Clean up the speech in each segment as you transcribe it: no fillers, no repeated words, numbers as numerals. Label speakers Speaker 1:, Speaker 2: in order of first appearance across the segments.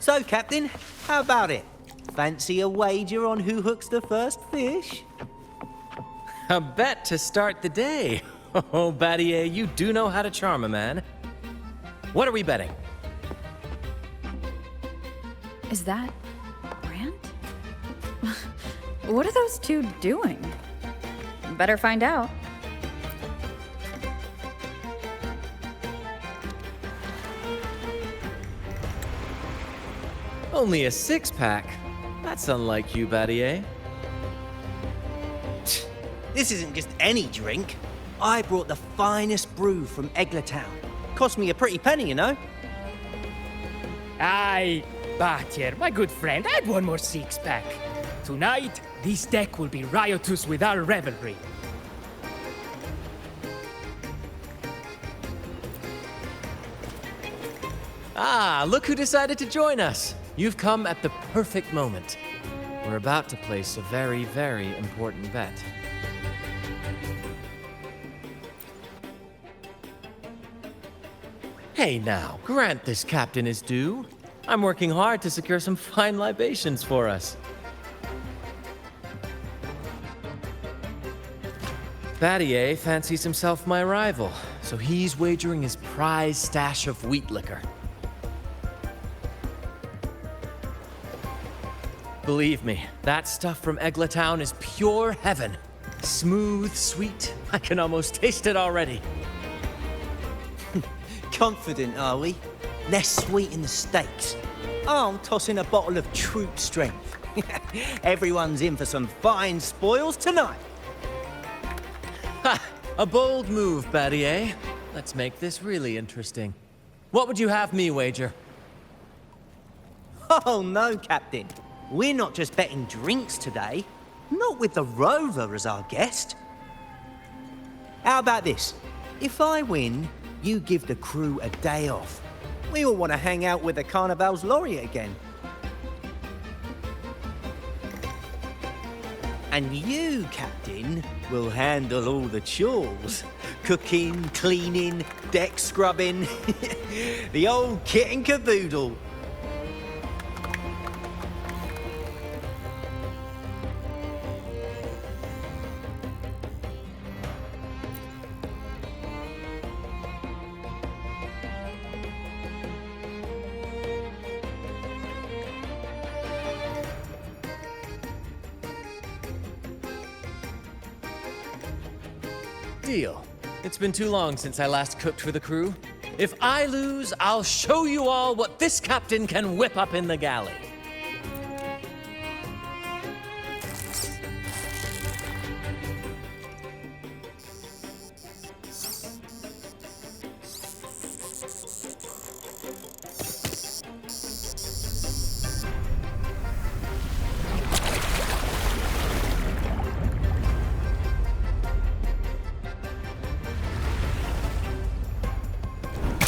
Speaker 1: So, Captain, how about it? Fancy a wager on who hooks the first fish?
Speaker 2: A bet to start the day. Oh, Battier, you do know how to charm a man. What are we betting?
Speaker 3: Is that Brant? What are those two doing? Better find out.
Speaker 2: Only a six-pack. That's unlike you, Battier.
Speaker 1: This isn't just any drink. I brought the finest brew from Egglertown. Cost me a pretty penny, you know.
Speaker 4: Aye, Battier, my good friend, add one more six-pack. Tonight, this deck will be riotous with our revelry.
Speaker 2: Ah, look who decided to join us. You've come at the perfect moment. We're about to place a very, very important bet. Hey now, grant this captain his due. I'm working hard to secure some fine libations for us. Battier fancies himself my rival, so he's wagering his prize stash of wheat liquor. Believe me, that stuff from Egglertown is pure heaven. Smooth, sweet, I can almost taste it already.
Speaker 1: Confident, are we? Less sweet in the steaks. I'll toss in a bottle of troop strength. Everyone's in for some fine spoils tonight.
Speaker 2: Ha! A bold move, Battier. Let's make this really interesting. What would you have me wager?
Speaker 1: Oh no, Captain. We're not just betting drinks today. Not with the rover as our guest. How about this? If I win, you give the crew a day off. We all want to hang out with the Carnival's laureate again. And you, Captain, will handle all the chores. Cooking, cleaning, deck scrubbing. The old kit and caboodle.
Speaker 2: Deal. It's been too long since I last cooked for the crew. If I lose, I'll show you all what this captain can whip up in the galley.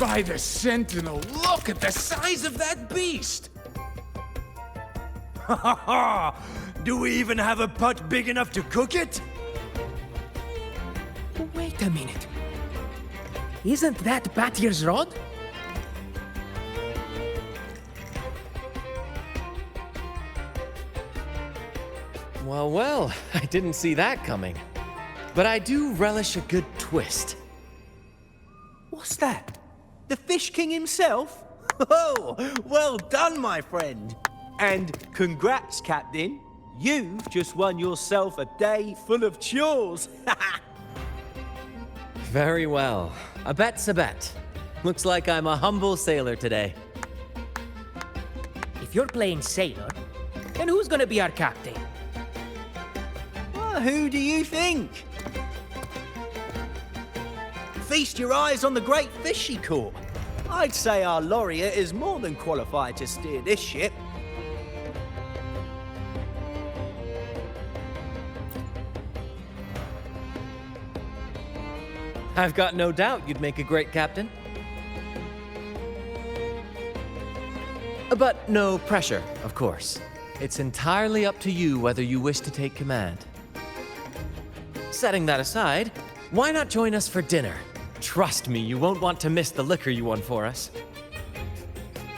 Speaker 5: By the Sentinel, look at the size of that beast! Ha ha ha! Do we even have a pot big enough to cook it?
Speaker 4: Wait a minute. Isn't that Battier's rod?
Speaker 2: Well, well, I didn't see that coming. But I do relish a good twist.
Speaker 1: What's that? The Fish King himself? Oh, well done, my friend. And congrats, Captain. You've just won yourself a day full of chores.
Speaker 2: Very well. A bet's a bet. Looks like I'm a humble sailor today.
Speaker 4: If you're playing sailor, then who's gonna be our captain?
Speaker 1: Well, who do you think? Feast your eyes on the great fish she caught. I'd say our laureate is more than qualified to steer this ship.
Speaker 2: I've got no doubt you'd make a great captain. But no pressure, of course. It's entirely up to you whether you wish to take command. Setting that aside, why not join us for dinner? Trust me, you won't want to miss the liquor you won for us.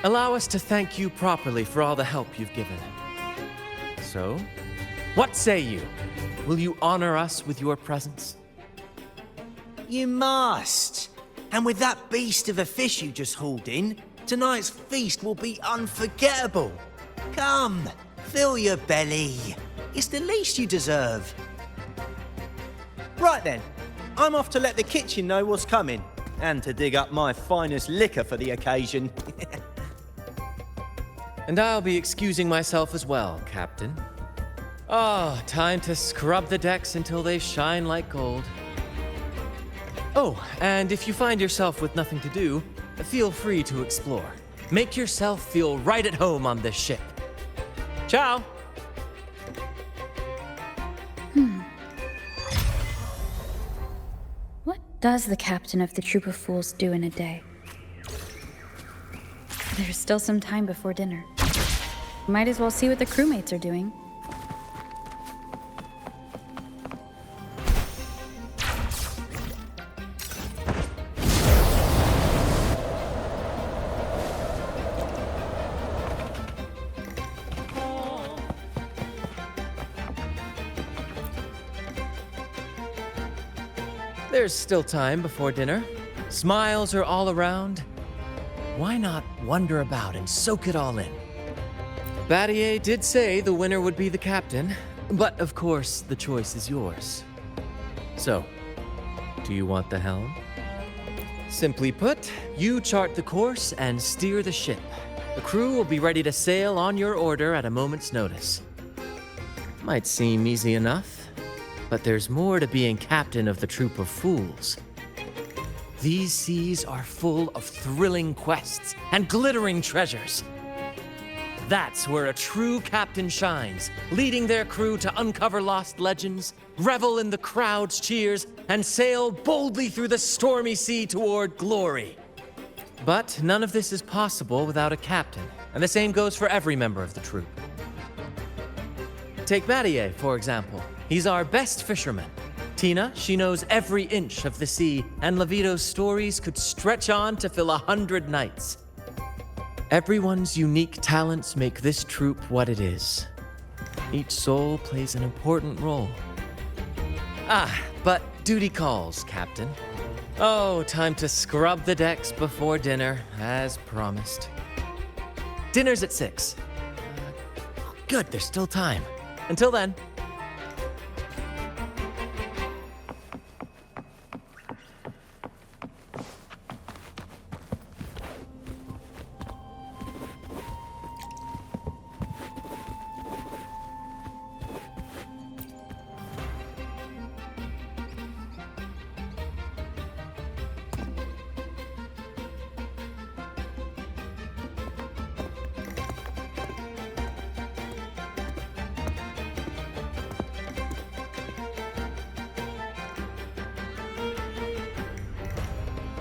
Speaker 2: allow us to thank you properly for all the help you've given. So, what say you? Will you honor us with your presence?
Speaker 1: You must. And with that beast of a fish you just hauled in, tonight's feast will be unforgettable. Come, fill your belly. It's the least you deserve. Right then, I'm off to let the kitchen know what's coming, and to dig up my finest liquor for the occasion.
Speaker 2: And I'll be excusing myself as well, Captain. Oh, time to scrub the decks until they shine like gold. Oh, and if you find yourself with nothing to do, feel free to explore. Make yourself feel right at home on this ship. Ciao!
Speaker 3: What does the captain of the Troop of Fools do in a day? There's still some time before dinner. Might as well see what the crewmates are doing.
Speaker 2: There's still time before dinner. Smiles are all around. Why not wander about and soak it all in? Battier did say the winner would be the captain, but of course the choice is yours. So, do you want the helm? Simply put, you chart the course and steer the ship. The crew will be ready to sail on your order at a moment's notice. Might seem easy enough, but there's more to being captain of the Troop of Fools. These seas are full of thrilling quests and glittering treasures. That's where a true captain shines, leading their crew to uncover lost legends, revel in the crowd's cheers, and sail boldly through the stormy sea toward glory. But none of this is possible without a captain, and the same goes for every member of the troop. Take Battier, for example. He's our best fisherman. Tina, she knows every inch of the sea, and Levito's stories could stretch on to fill 100 nights. Everyone's unique talents make this troop what it is. Each soul plays an important role. But duty calls, Captain. Oh, time to scrub the decks before dinner, as promised. Dinner's at 6. Good, there's still time. Until then.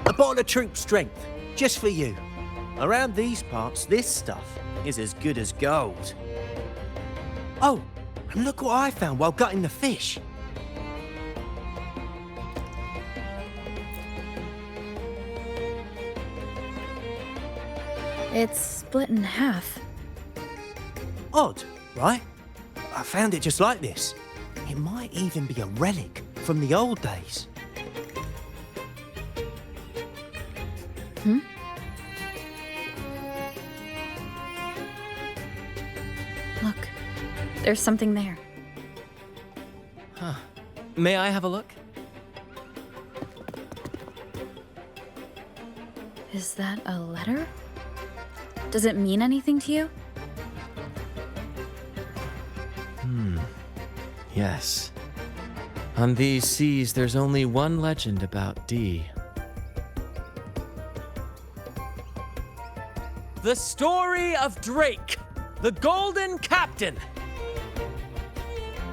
Speaker 1: A bottle of troop strength, just for you. Around these parts, this stuff is as good as gold. Oh, and look what I found while gutting the fish.
Speaker 3: It's split in half.
Speaker 1: Odd, right? I found it just like this. It might even be a relic from the old days.
Speaker 3: Look, there's something there.
Speaker 2: May I have a look?
Speaker 3: Is that a letter? Does it mean anything to you?
Speaker 2: Yes. On these seas, there's only one legend about Dee. The story of Drake, the Golden Captain.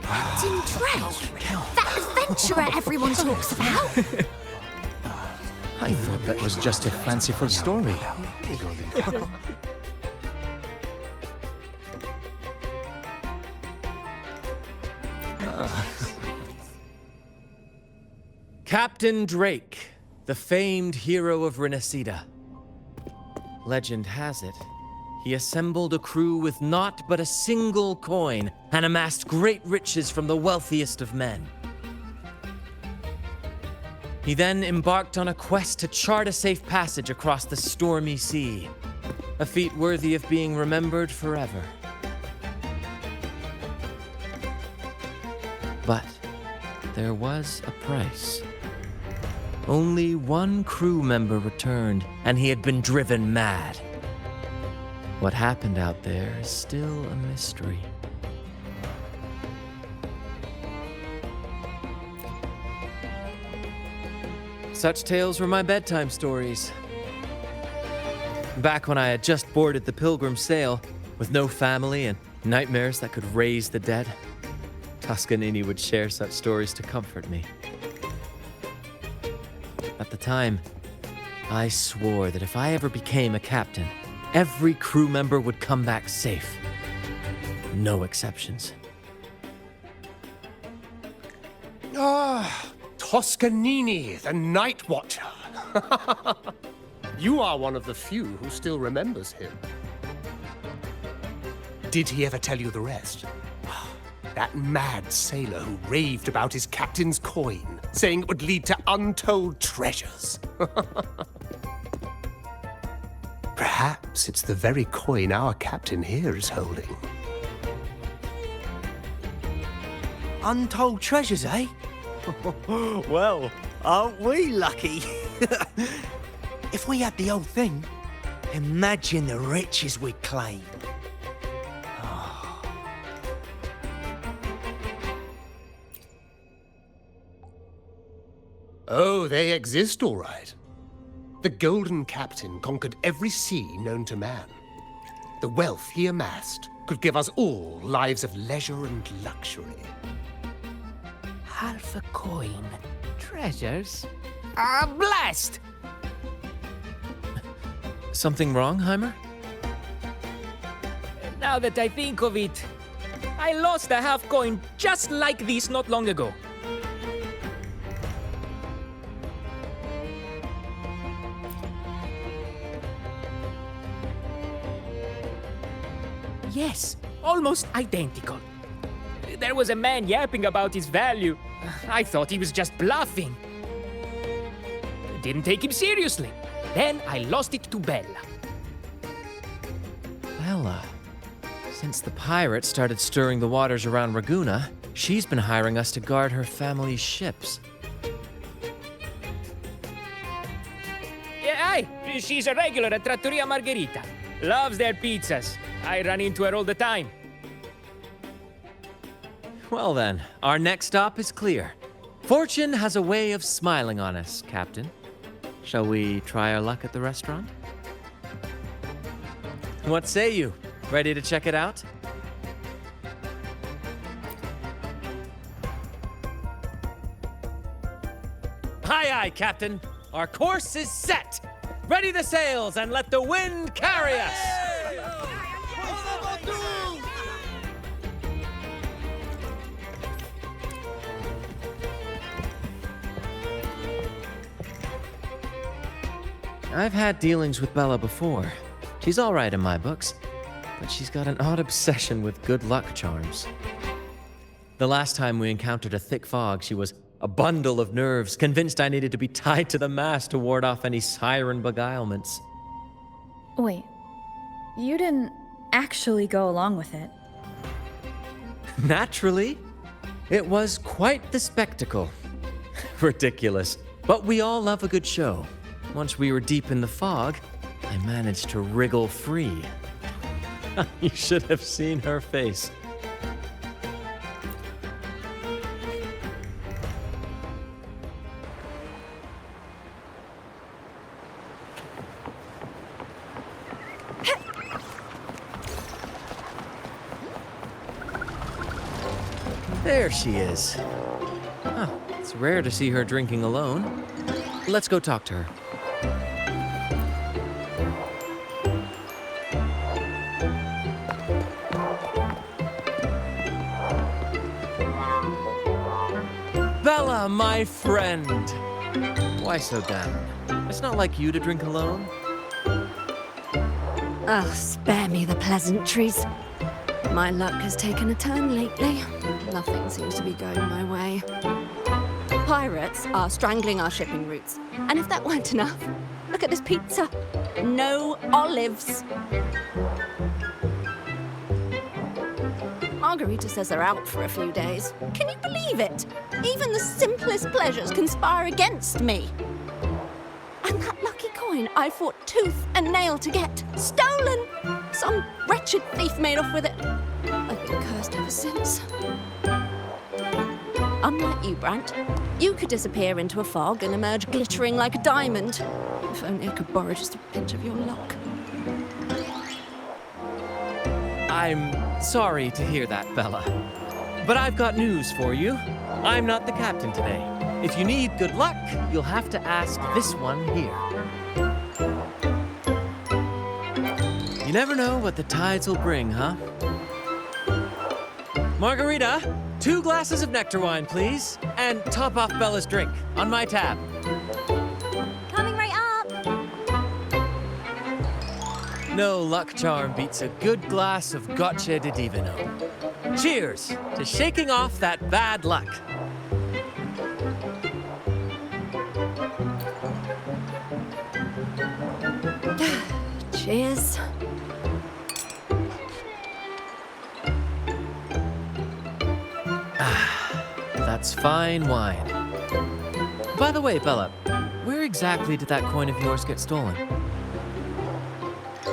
Speaker 6: Captain Drake? That adventurer everyone talks about?
Speaker 7: I thought that was just a fanciful story.
Speaker 2: Captain Drake, the famed hero of Rinascita. Legend has it, he assembled a crew with naught but a single coin and amassed great riches from the wealthiest of men. He then embarked on a quest to chart a safe passage across the stormy sea, a feat worthy of being remembered forever. But there was a price. Only one crew member returned, and he had been driven mad. What happened out there is still a mystery. Such tales were my bedtime stories. Back when I had just boarded the Pilgrim sail, with no family and nightmares that could raise the dead, Toscanini would share such stories to comfort me. At the time, I swore that if I ever became a captain, every crew member would come back safe. No exceptions.
Speaker 8: Toscanini, the Night Watcher. You are one of the few who still remembers him. Did he ever tell you the rest? That mad sailor who raved about his captain's coin, saying it would lead to untold treasures. Perhaps it's the very coin our captain here is holding.
Speaker 1: Untold treasures, eh? Well, aren't we lucky? If we had the whole thing, imagine the riches we'd claim.
Speaker 8: Oh, they exist, all right. The Golden Captain conquered every sea known to man. The wealth he amassed could give us all lives of leisure and luxury.
Speaker 4: Half a coin. Treasures? Blast!
Speaker 2: Something wrong, Heimer?
Speaker 4: Now that I think of it, I lost a half coin just like this not long ago. Yes, almost identical. There was a man yapping about his value. I thought he was just bluffing. Didn't take him seriously. Then I lost it to Bella.
Speaker 2: Bella. Since the pirates started stirring the waters around Raguna, she's been hiring us to guard her family's ships.
Speaker 4: Yeah, aye. She's a regular at Trattoria Margherita. Loves their pizzas. I run into her all the time.
Speaker 2: Well then, our next stop is clear. Fortune has a way of smiling on us, Captain. Shall we try our luck at the restaurant? What say you? Ready to check it out? Aye, aye, Captain. Our course is set. Ready the sails and let the wind carry us. I've had dealings with Bella before. She's all right in my books, but she's got an odd obsession with good luck charms. The last time we encountered a thick fog, she was a bundle of nerves, convinced I needed to be tied to the mast to ward off any siren beguilements.
Speaker 3: Wait, you didn't actually go along with it?
Speaker 2: Naturally. It was quite the spectacle. Ridiculous, but we all love a good show. Once we were deep in the fog, I managed to wriggle free. You should have seen her face. There she is. Huh, it's rare to see her drinking alone. Let's go talk to her. Bella, my friend! Why so down? It's not like you to drink alone.
Speaker 6: Oh, spare me the pleasantries. My luck has taken a turn lately. Nothing seems to be going my way. Pirates are strangling our shipping routes. And if that weren't enough, look at this pizza. No olives. Margarita says they're out for a few days. Can you believe it? Even the simplest pleasures conspire against me. And that lucky coin I fought tooth and nail to get, stolen! Some wretched thief made off with it. I've been cursed ever since. Unlike you, Brant, you could disappear into a fog and emerge glittering like a diamond. If only I could borrow just a pinch of your luck.
Speaker 2: I'm sorry to hear that, Bella. But I've got news for you. I'm not the captain today. If you need good luck, you'll have to ask this one here. You never know what the tides will bring, huh? Margarita, 2 glasses of nectar wine, please. And top off Bella's drink on my tab.
Speaker 6: Coming right up!
Speaker 2: No luck charm beats a good glass of gocce di divino. Cheers to shaking off that bad luck.
Speaker 6: Cheers.
Speaker 2: That's fine wine. By the way, Bella, where exactly did that coin of yours get stolen?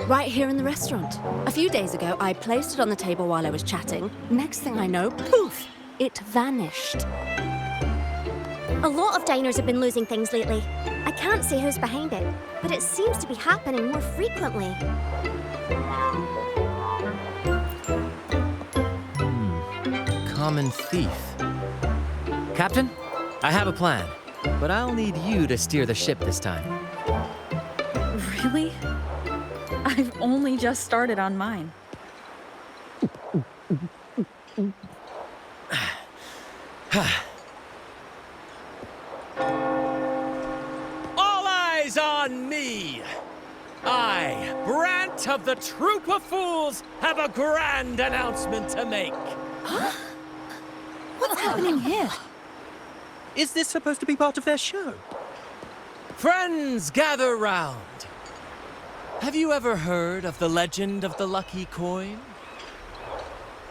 Speaker 6: Right here in the restaurant. A few days ago, I placed it on the table while I was chatting. Next thing I know, poof, it vanished.
Speaker 9: A lot of diners have been losing things lately. I can't say who's behind it, but it seems to be happening more frequently.
Speaker 2: Common thief. Captain, I have a plan, but I'll need you to steer the ship this time.
Speaker 3: Really? I've only just started on mine.
Speaker 2: All eyes on me! I, Brant of the Troop of Fools, have a grand announcement to make.
Speaker 3: What's happening here?
Speaker 1: Is this supposed to be part of their show?
Speaker 2: Friends, gather round. Have you ever heard of the legend of the lucky coin?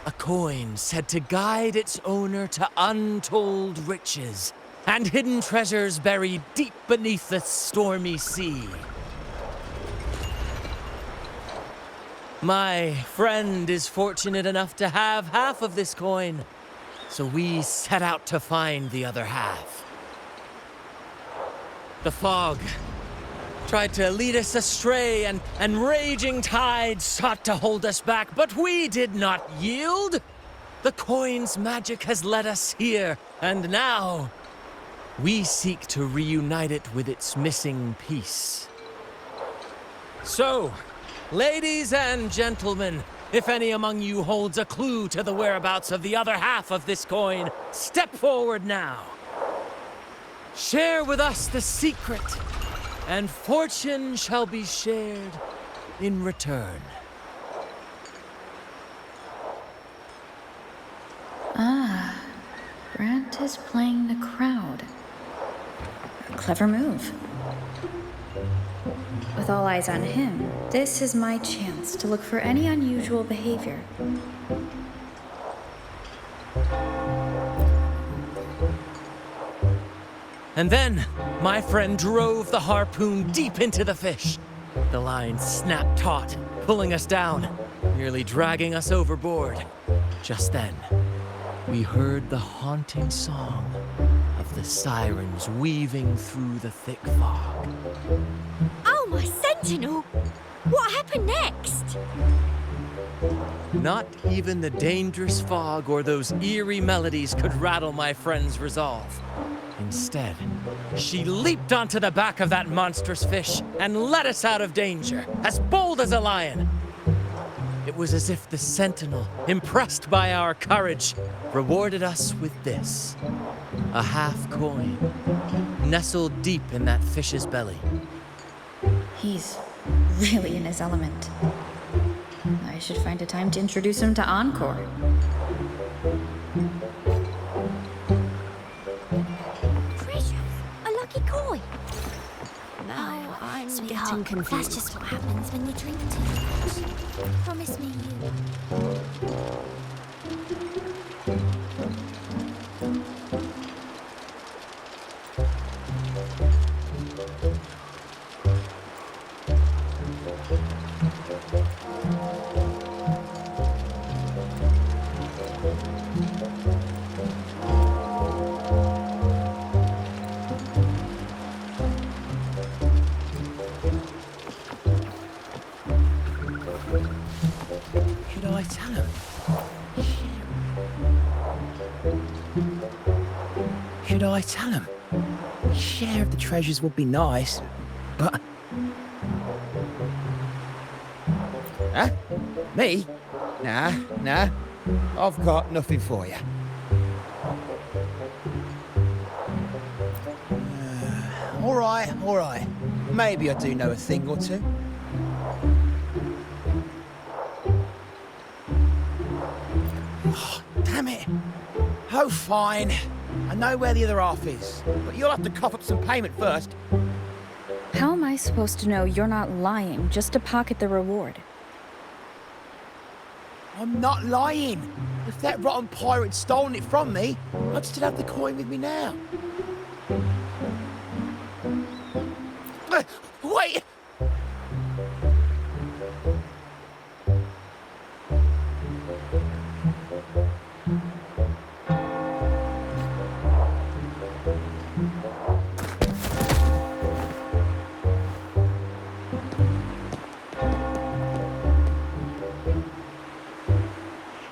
Speaker 2: A coin said to guide its owner to untold riches and hidden treasures buried deep beneath the stormy sea. My friend is fortunate enough to have half of this coin, so we set out to find the other half. The fog tried to lead us astray, and raging tides sought to hold us back, but we did not yield. The coin's magic has led us here, and now we seek to reunite it with its missing piece. So, ladies and gentlemen, if any among you holds a clue to the whereabouts of the other half of this coin, step forward now. Share with us the secret, and fortune shall be shared in return.
Speaker 3: Ah, Brant is playing the crowd. A clever move. With all eyes on him, this is my chance to look for any unusual behavior.
Speaker 2: And then, my friend drove the harpoon deep into the fish. The line snapped taut, pulling us down, nearly dragging us overboard. Just then, we heard the haunting song of the sirens weaving through the thick fog.
Speaker 9: Oh, my sentinel! What happened next?
Speaker 2: Not even the dangerous fog or those eerie melodies could rattle my friend's resolve. Instead, she leaped onto the back of that monstrous fish and led us out of danger, as bold as a lion. It was as if the sentinel, impressed by our courage, rewarded us with this, a half coin, nestled deep in that fish's belly.
Speaker 3: He's really in his element. I should find a time to introduce him to Encore.
Speaker 9: Precious, a lucky coin.
Speaker 6: Now I'm
Speaker 9: Sweetheart,
Speaker 6: getting confused.
Speaker 9: that's just what happens when you drink too much. Promise me you.
Speaker 1: Should I tell him? Should I tell him? Share of the treasures would be nice, but...
Speaker 10: Huh? Me? Nah. I've got nothing for you. All right. Maybe I do know a thing or two. Oh, damn it. Oh, fine. I know where the other half is, but you'll have to cough up some payment first.
Speaker 3: How am I supposed to know you're not lying just to pocket the reward?
Speaker 10: I'm not lying. If that rotten pirate had stolen it from me, I'd still have the coin with me now. Wait!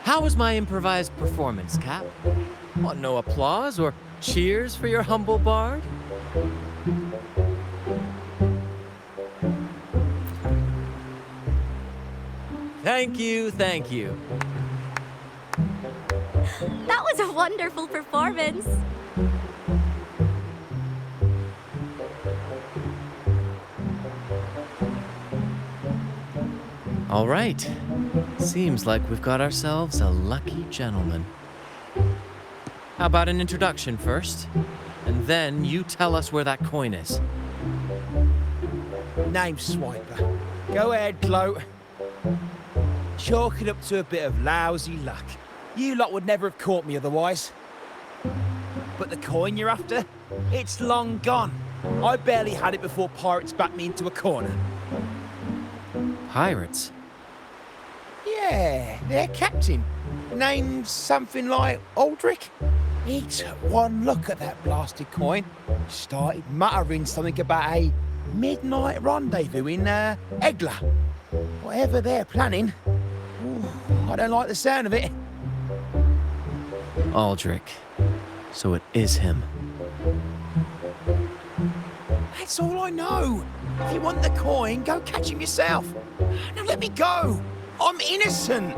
Speaker 2: How was my improvised performance, Cap? Want no applause or cheers for your humble bard? Thank you.
Speaker 9: That was a wonderful performance.
Speaker 2: All right. Seems like we've got ourselves a lucky gentleman. How about an introduction first? And then you tell us where that coin is.
Speaker 10: Name Swiper. Go ahead, Gloat. Chalk it up to a bit of lousy luck. You lot would never have caught me otherwise. But the coin you're after? It's long gone. I barely had it before pirates backed me into a corner.
Speaker 2: Pirates?
Speaker 10: Yeah, their captain. Named something like Aldric. He took one look at that blasted coin, started muttering something about a midnight rendezvous in Egla. Whatever they're planning. Ooh, I don't like the sound of it.
Speaker 2: Aldric. So it is him.
Speaker 10: That's all I know. If you want the coin, go catch him yourself. Now let me go. I'm innocent.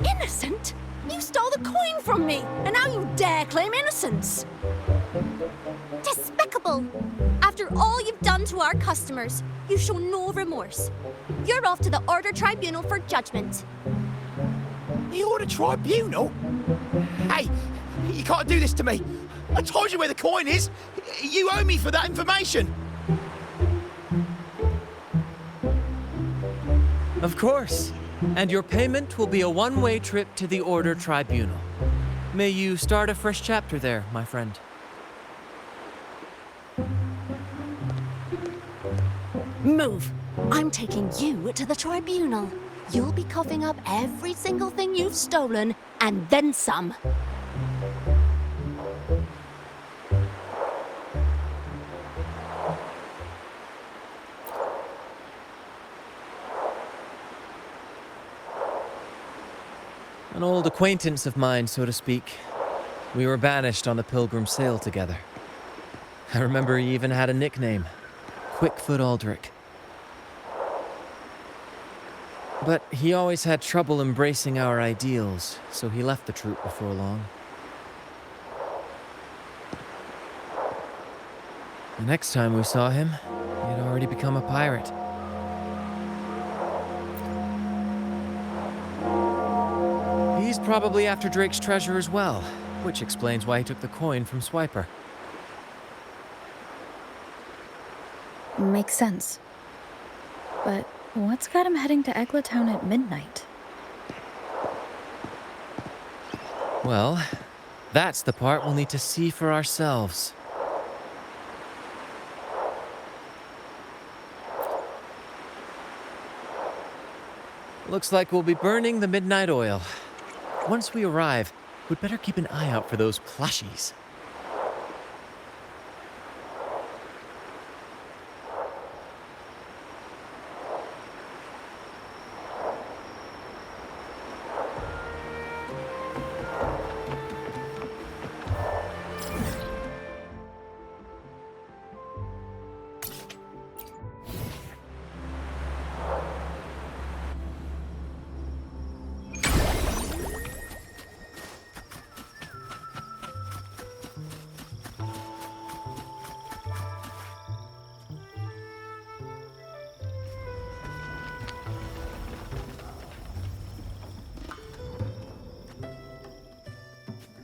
Speaker 6: Innocent? You stole the coin from me, and now you dare claim innocence.
Speaker 9: Despicable! After all you've done to our customers, you show no remorse. You're off to the Order Tribunal for judgment.
Speaker 10: The Order Tribunal? Hey, you can't do this to me. I told you where the coin is. You owe me for that information.
Speaker 2: Of course. And your payment will be a one-way trip to the Order Tribunal. May you start a fresh chapter there, my friend.
Speaker 6: Move. I'm taking you to the tribunal. You'll be coughing up every single thing you've stolen, and then some.
Speaker 2: An old acquaintance of mine, so to speak. We were banished on the Pilgrim sail together. I remember he even had a nickname, Quickfoot Aldric. But he always had trouble embracing our ideals, so he left the troop before long. The next time we saw him, he had already become a pirate. probably after Drake's treasure as well, which explains why he took the coin from Swiper.
Speaker 3: Makes sense. But what's got him heading to Eglatown at midnight?
Speaker 2: Well, that's the part we'll need to see for ourselves. Looks like we'll be burning the midnight oil. Once we arrive, we'd better keep an eye out for those plushies.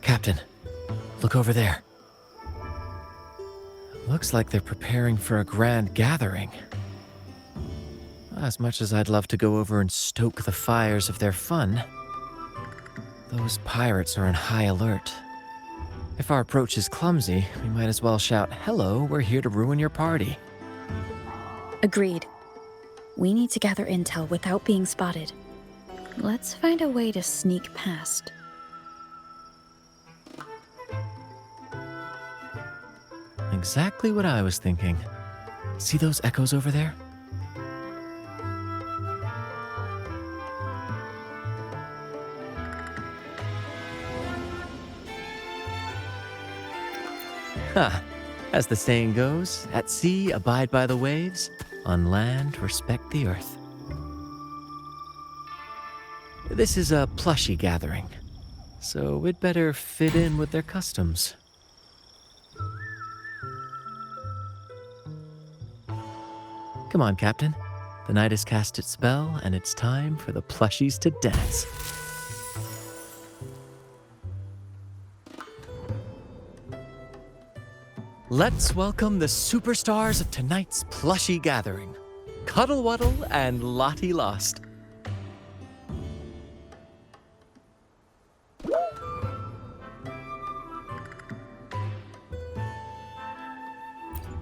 Speaker 2: Captain, look over there. Looks like they're preparing for a grand gathering. As much as I'd love to go over and stoke the fires of their fun, those pirates are on high alert. If our approach is clumsy, we might as well shout, "Hello, we're here to ruin your party."
Speaker 3: Agreed. We need to gather intel without being spotted. Let's find a way to sneak past.
Speaker 2: Exactly what I was thinking. See those echoes over there? Ha! As the saying goes, at sea abide by the waves, on land respect the earth. This is a plushie gathering, so we'd better fit in with their customs. Come on, Captain. The night has cast its spell, and it's time for the plushies to dance. Let's welcome the superstars of tonight's plushie gathering, Cuddle Wuddle and Lottie Lost.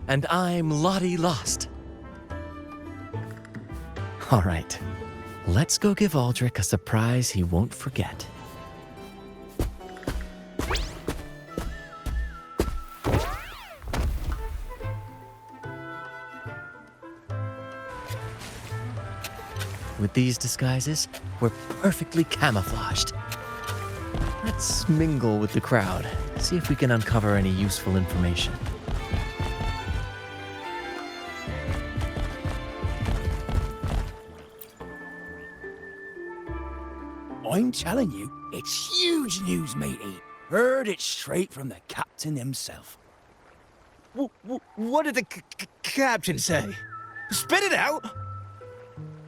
Speaker 2: And I'm Lottie Lost. All right, let's go give Aldric a surprise he won't forget. With these disguises, we're perfectly camouflaged. Let's mingle with the crowd, see if we can uncover any useful information.
Speaker 10: I'm telling you, it's huge news, matey. Heard it straight from the captain himself.
Speaker 11: What did the captain say? Spit it out!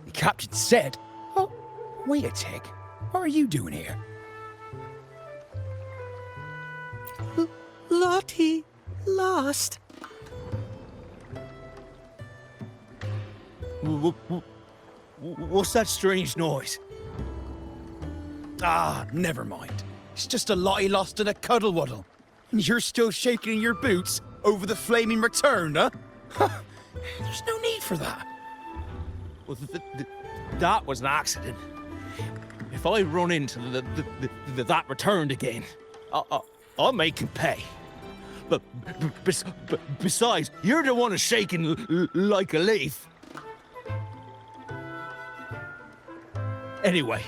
Speaker 10: The captain said... Oh, wait a tick. What are you doing here?
Speaker 11: Lottie Lost. What's that strange noise?
Speaker 10: Ah, never mind. It's just a Lottie Lost and a Cuddle Wuddle. And you're still shaking in your boots over the flaming return, huh? There's no need for that.
Speaker 11: Well, that was an accident. If I run into that returned again, I'll make him pay. But besides, you're the one who's shaking like a leaf. Anyway,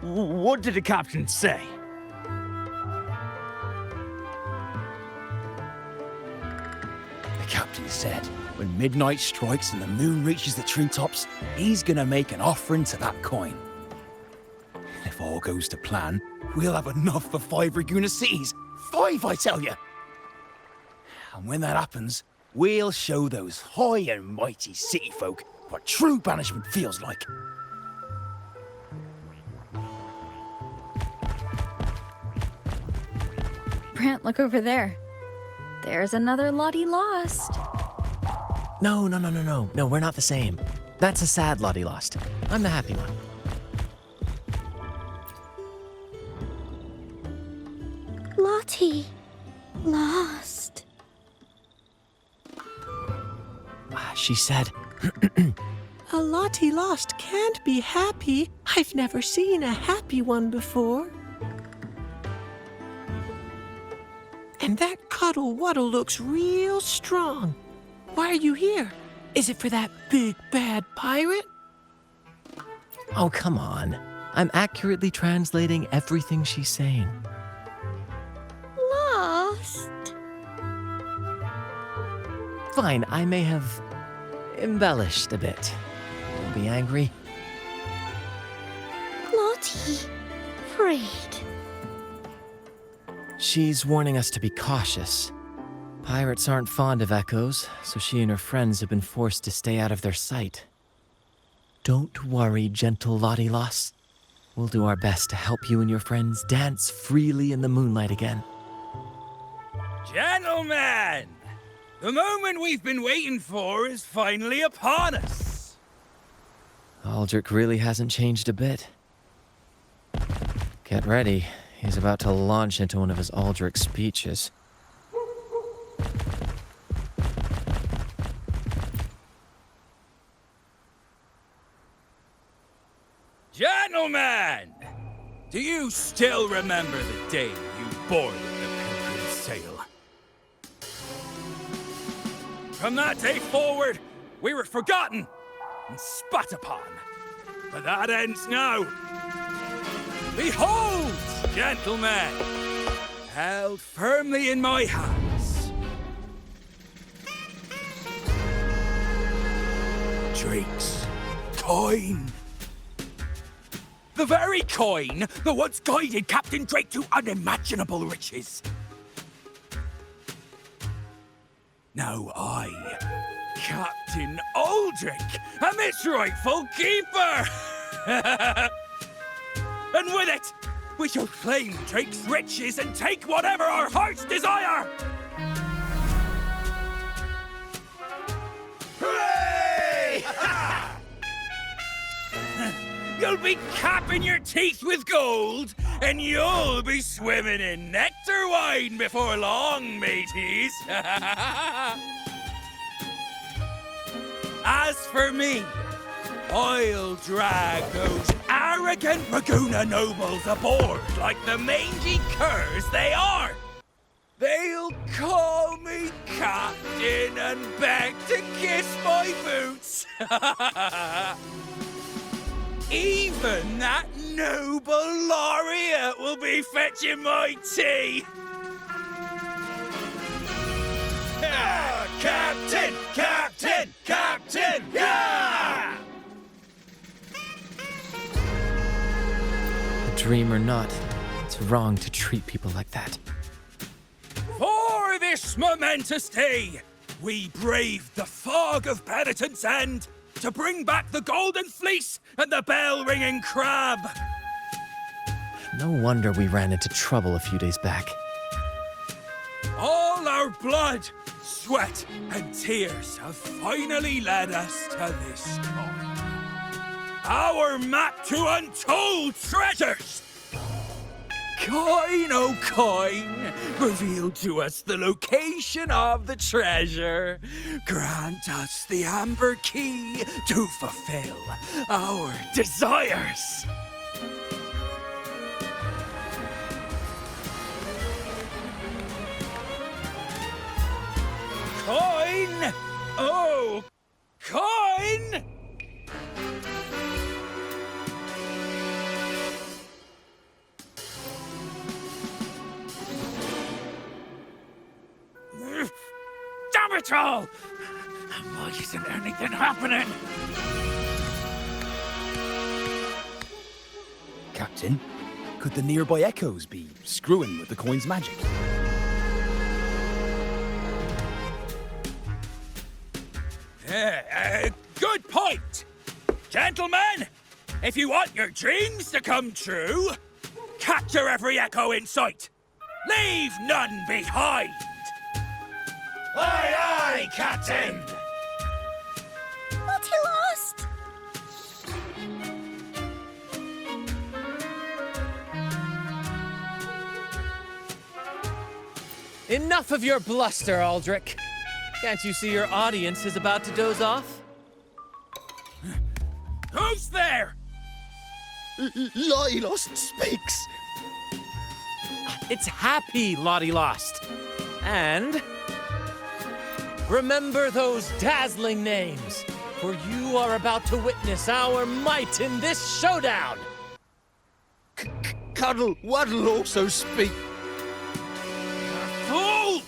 Speaker 11: what did the captain say?
Speaker 10: The captain said when midnight strikes and the moon reaches the treetops, he's gonna make an offering to that coin. And if all goes to plan, we'll have enough for 5 Raguna cities. 5, I tell you! And when that happens, we'll show those high and mighty city folk what true banishment feels like.
Speaker 3: Brant, look over there. There's another Lottie lost.
Speaker 2: No, we're not the same. That's a sad Lottie lost. I'm the happy one.
Speaker 9: Lottie. Lost.
Speaker 2: She said,
Speaker 12: A Lottie lost can't be happy. I've never seen a happy one before. And that Cuddle Waddle looks real strong. Why are you here? Is it for that big bad pirate?
Speaker 2: oh, come on. I'm accurately translating everything she's saying.
Speaker 9: Lost.
Speaker 2: Fine, I may have embellished a bit. Don't be angry.
Speaker 9: Lottie. Afraid.
Speaker 2: She's warning us to be cautious. Pirates aren't fond of echoes, so she and her friends have been forced to stay out of their sight. Don't worry, gentle Lottie Lost. We'll do our best to help you and your friends dance freely in the moonlight again.
Speaker 13: Gentlemen! The moment we've been waiting for is finally upon us.
Speaker 2: Aldric really hasn't changed a bit. Get ready. He's about to launch into one of his Aldric speeches.
Speaker 13: Gentlemen! Do you still remember the day you boarded the Pilgrim's Sail? From that day forward, we were forgotten and spat upon. But that ends now. Behold, gentlemen, held firmly in my hands, Drake's coin. The very coin that once guided Captain Drake to unimaginable riches. Now I, Captain Aldric, am its rightful keeper! And with it, we shall claim Drake's riches and take whatever our hearts desire! Hooray! You'll be capping your teeth with gold, and you'll be swimming in nectar wine before long, mateys. As for me, I'll drag those arrogant Maguna nobles aboard like the mangy curs they are. They'll call me captain and beg to kiss my boots. Even that noble laureate will be fetching my tea. Captain! Captain! Captain! Yeah!
Speaker 2: Dream or not, it's wrong to treat people like that.
Speaker 13: For this momentous day, we braved the fog of penitence and to bring back the golden fleece and the bell-ringing crab.
Speaker 2: No wonder we ran into trouble a few days back.
Speaker 13: All our blood, sweat, and tears have finally led us to this coin. Our map to untold treasures! Coin, oh coin, reveal to us the location of the treasure. Grant us the amber key to fulfill our desires. Coin! Oh, coin! Damn it all! Why isn't anything happening?
Speaker 14: Captain, could the nearby echoes be screwing with the coin's magic?
Speaker 13: Good point! Gentlemen, if you want your dreams to come true, capture every echo in sight. Leave none behind! Aye, aye, Captain!
Speaker 6: What you lost?
Speaker 2: Enough of your bluster, Aldric. Can't you see your audience is about to doze off?
Speaker 13: Who's there?
Speaker 7: Lottie Lost speaks.
Speaker 2: It's happy, Lottie Lost. And remember those dazzling names, for you are about to witness our might in this showdown.
Speaker 7: Cuddle Waddle also speak.
Speaker 13: Fool!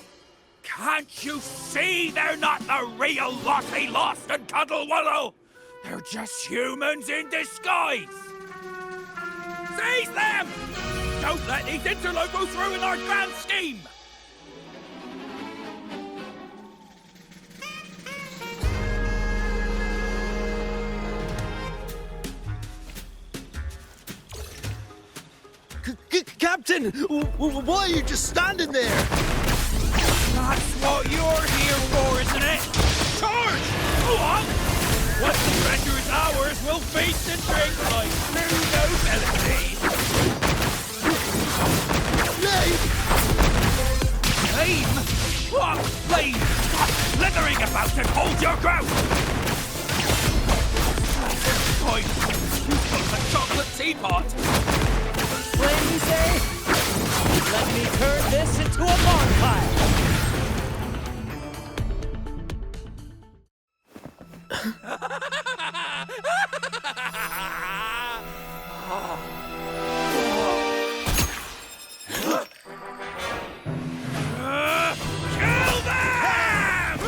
Speaker 13: Can't you see they're not the real Lottie Lost and Cuddle Waddle? They're just humans in disguise! Seize them! Don't let these interlopers ruin our grand scheme!
Speaker 7: Captain, why are you just standing there?
Speaker 13: That's what you're here for, isn't it? Charge! Go on! What the treasure is ours, we'll feast and drink like true nobility. Lame? What? Lame? Stop slithering about and hold your ground! Boy, you've got a chocolate teapot!
Speaker 2: Flame, you say? Let me turn this into a bonfire!
Speaker 13: Kill them!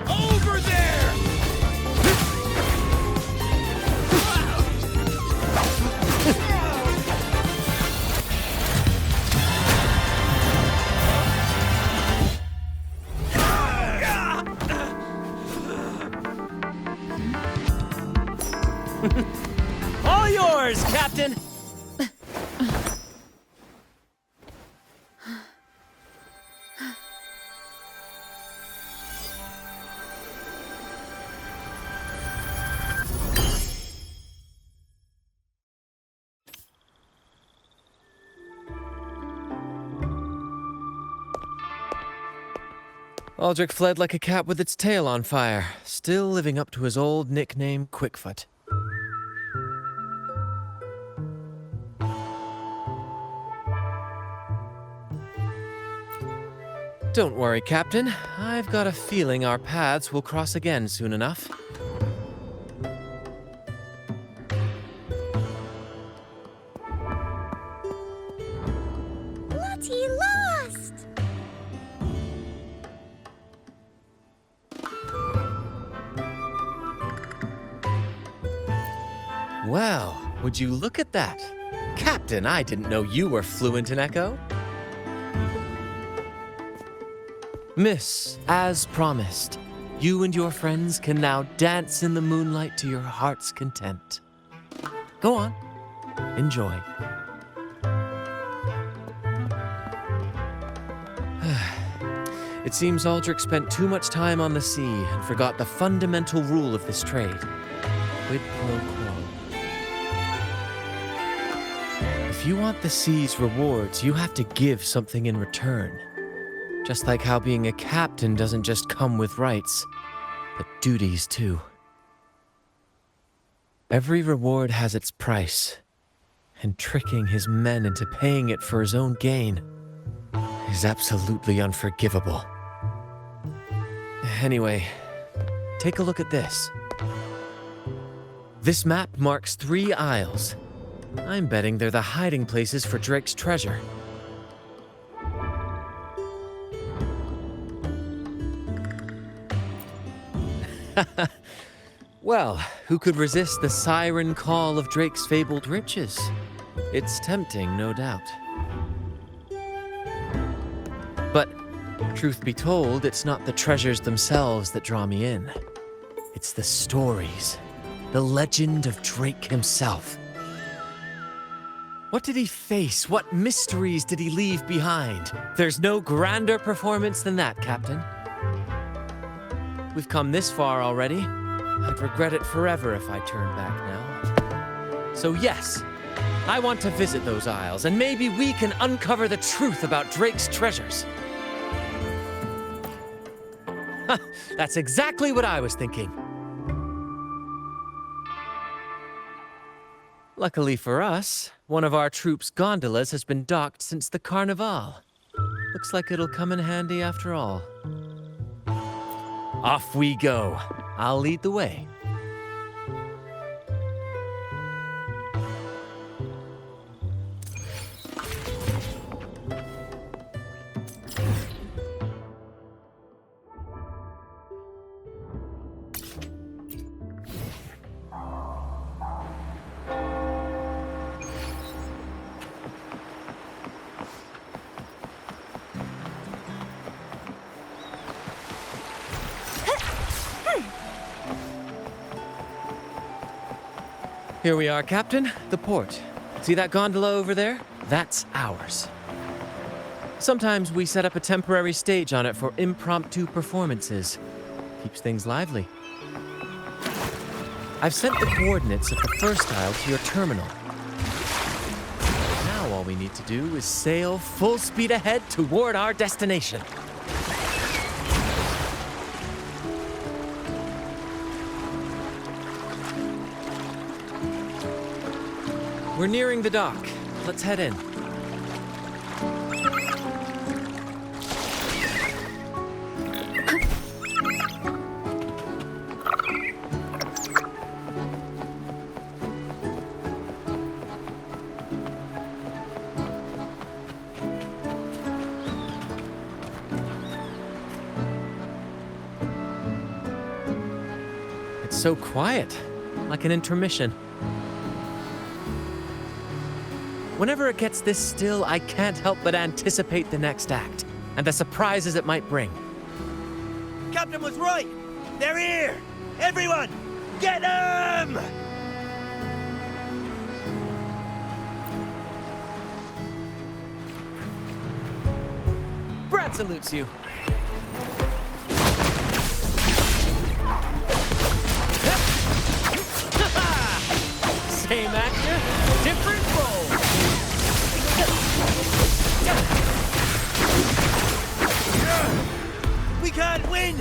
Speaker 13: Over there!
Speaker 2: All yours, Captain! Aldric fled like a cat with its tail on fire, still living up to his old nickname, Quickfoot. Don't worry, Captain. I've got a feeling our paths will cross again soon enough.
Speaker 9: Lottie Lost!
Speaker 2: Well, would you look at that? Captain, I didn't know you were fluent in Echo. Miss, as promised, you and your friends can now dance in the moonlight to your heart's content. Go on, enjoy. It seems Aldric spent too much time on the sea and forgot the fundamental rule of this trade. Quid pro quo. If you want the sea's rewards, you have to give something in return. Just like how being a captain doesn't just come with rights, but duties too. Every reward has its price, and tricking his men into paying it for his own gain is absolutely unforgivable. Anyway, take a look at this. This map marks 3 isles. I'm betting they're the hiding places for Drake's treasure. Well, who could resist the siren call of Drake's fabled riches? It's tempting, no doubt. But, truth be told, it's not the treasures themselves that draw me in. It's the stories, the legend of Drake himself. What did he face? What mysteries did he leave behind? There's no grander performance than that, Captain. We've come this far already. I'd regret it forever if I turned back now. So yes, I want to visit those isles, and maybe we can uncover the truth about Drake's treasures. That's exactly what I was thinking. Luckily for us, one of our troop's gondolas has been docked since the Carnival. Looks like it'll come in handy after all. Off we go. I'll lead the way. Here we are, Captain. The port. See that gondola over there? That's ours. Sometimes we set up a temporary stage on it for impromptu performances. Keeps things lively. I've sent the coordinates of the first isle to your terminal. Now all we need to do is sail full speed ahead toward our destination. We're nearing the dock. Let's head in. It's so quiet, like an intermission. Whenever it gets this still, I can't help but anticipate the next act, and the surprises it might bring.
Speaker 1: Captain was right! They're here! Everyone, get them!
Speaker 2: Brant salutes you. Same actor, different role.
Speaker 1: We can't win!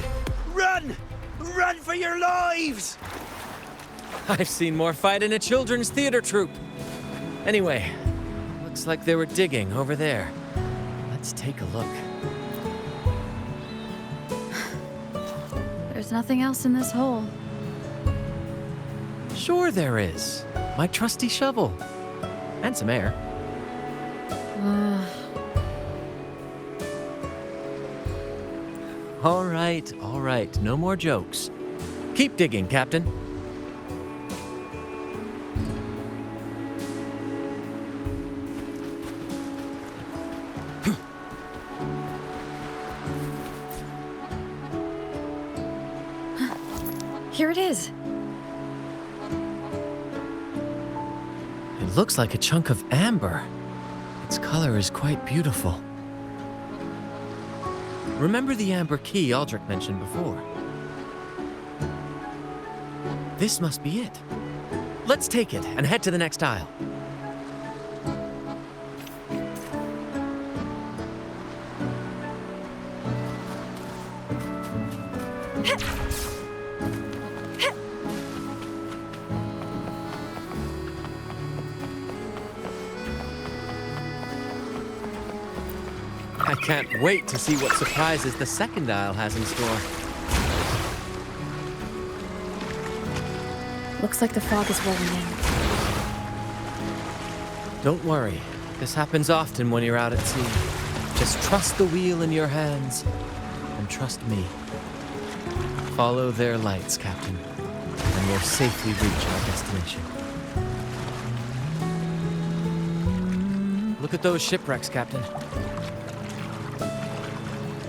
Speaker 1: Run! Run for your lives!
Speaker 2: I've seen more fight in a children's theater troupe. Anyway, looks like they were digging over there. Let's take a look.
Speaker 3: There's nothing else in this hole.
Speaker 2: Sure there is. My trusty shovel. And some air. All right. No more jokes. Keep digging, Captain.
Speaker 3: Here it is.
Speaker 2: It looks like a chunk of amber. Its color is quite beautiful. Remember the amber key Aldric mentioned before? This must be it. Let's take it and head to the next aisle. I can't wait to see what surprises the second aisle has in store.
Speaker 3: Looks like the fog is rolling in.
Speaker 2: Don't worry. This happens often when you're out at sea. Just trust the wheel in your hands and trust me. Follow their lights, Captain, and we'll safely reach our destination. Look at those shipwrecks, Captain.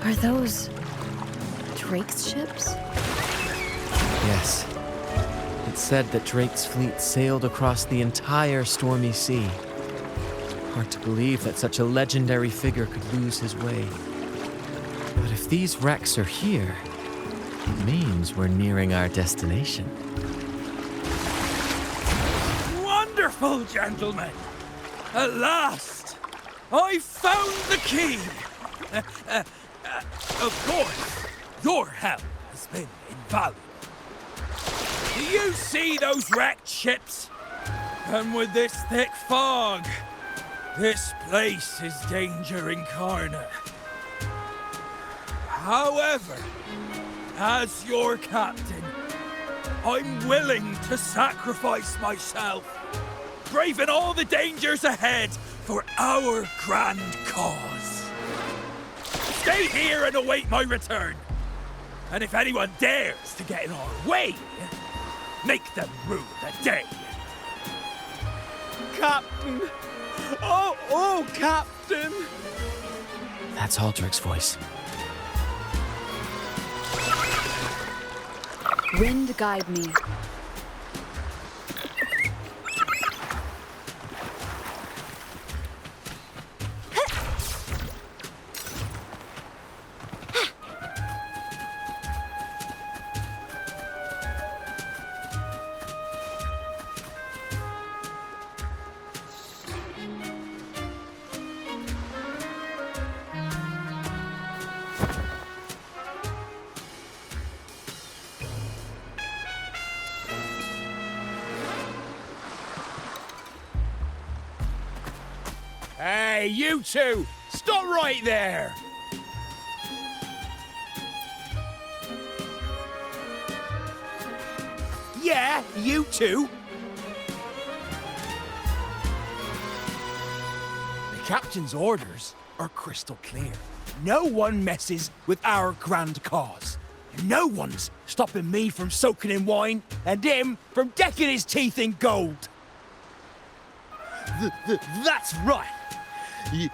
Speaker 3: Are those Drake's ships?
Speaker 2: Yes. It's said that Drake's fleet sailed across the entire stormy sea. Hard to believe that such a legendary figure could lose his way. But if these wrecks are here, it means we're nearing our destination.
Speaker 13: Wonderful, gentlemen! At last, I found the key! Of course, your help has been invaluable. Do you see those wrecked ships? And with this thick fog, this place is danger incarnate. However, as your captain, I'm willing to sacrifice myself, braving all the dangers ahead for our grand cause. Stay here and await my return. And if anyone dares to get in our way, make them rue the day.
Speaker 11: Captain! Oh, Captain!
Speaker 2: That's Aldric's voice.
Speaker 3: Wind guide me.
Speaker 10: Hey, you two! Stop right there! Yeah, you two! The captain's orders are crystal clear. No one messes with our grand cause. No one's stopping me from soaking in wine and him from decking his teeth in gold.
Speaker 11: That's right!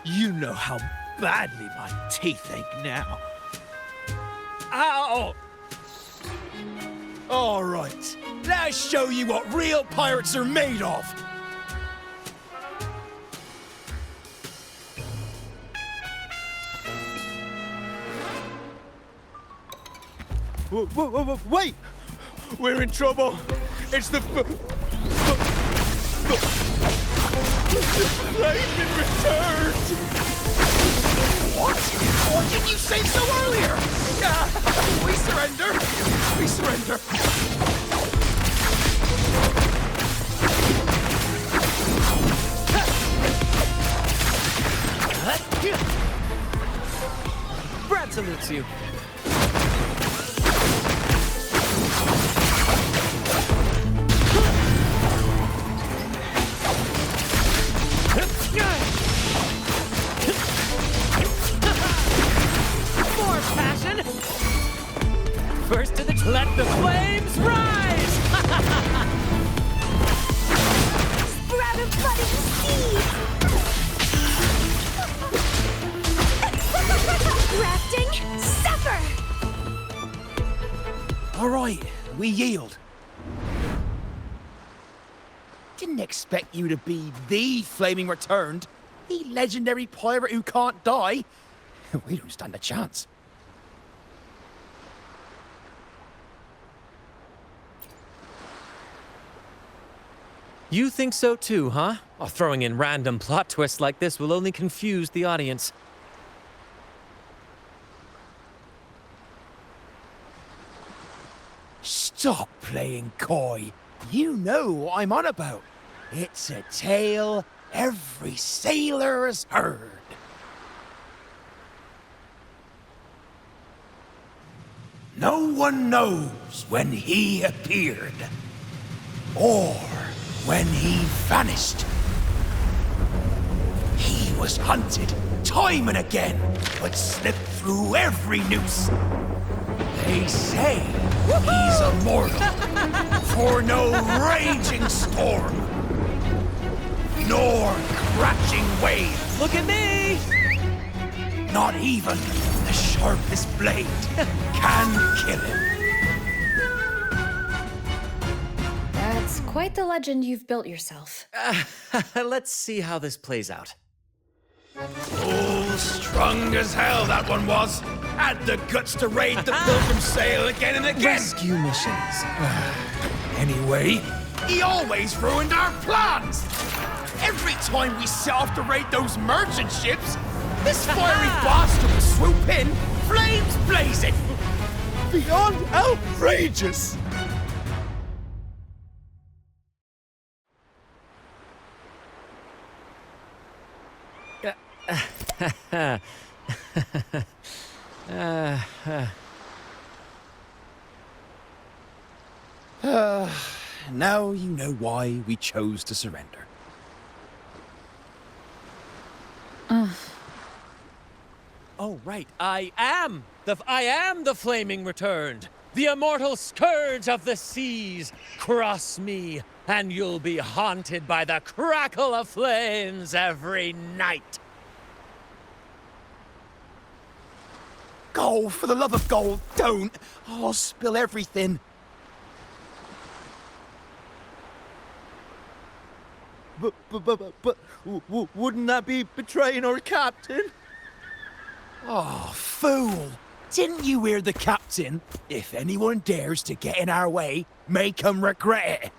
Speaker 11: You know how badly my teeth ache now. Ow!
Speaker 10: All right, let's show you what real pirates are made of.
Speaker 11: Wait! We're in trouble. It's the flame's been returned.
Speaker 10: What? What did you say so earlier? We surrender. We surrender.
Speaker 2: Brant salutes you.
Speaker 4: More passion! First to the... Let the flames rise!
Speaker 9: Sprout of budding seeds! Grafting, suffer!
Speaker 10: All right, we yield. Didn't expect you to be the flaming returned, the legendary pirate who can't die. We don't stand a chance.
Speaker 2: You think so too, huh? Oh, throwing in random plot twists like this will only confuse the audience.
Speaker 10: Stop playing coy. You know what I'm on about. It's a tale every sailor has heard. No one knows when he appeared, or when he vanished. He was hunted time and again, but slipped through every noose. They say He's immortal. For no raging storm, nor crashing wave.
Speaker 12: Look at me!
Speaker 10: Not even the sharpest blade can kill him.
Speaker 3: That's quite the legend you've built yourself.
Speaker 2: Let's see how this plays out.
Speaker 10: Oh, strong as hell that one was. Had the guts to raid the Pilgrim Sail again and again.
Speaker 2: Rescue missions.
Speaker 10: Anyway, he always ruined our plans. Every time we set off to raid those merchant ships, this fiery bastard would swoop in, flames blazing. Beyond outrageous.
Speaker 14: Now you know why we chose to surrender.
Speaker 2: Oh, right. I am the flaming returned. The immortal scourge of the seas. Cross me, and you'll be haunted by the crackle of flames every night.
Speaker 10: Gold, for the love of gold, don't. I'll spill everything.
Speaker 11: But wouldn't that be betraying our captain?
Speaker 10: Oh, fool! Didn't you hear the captain? If anyone dares to get in our way, make 'em regret it.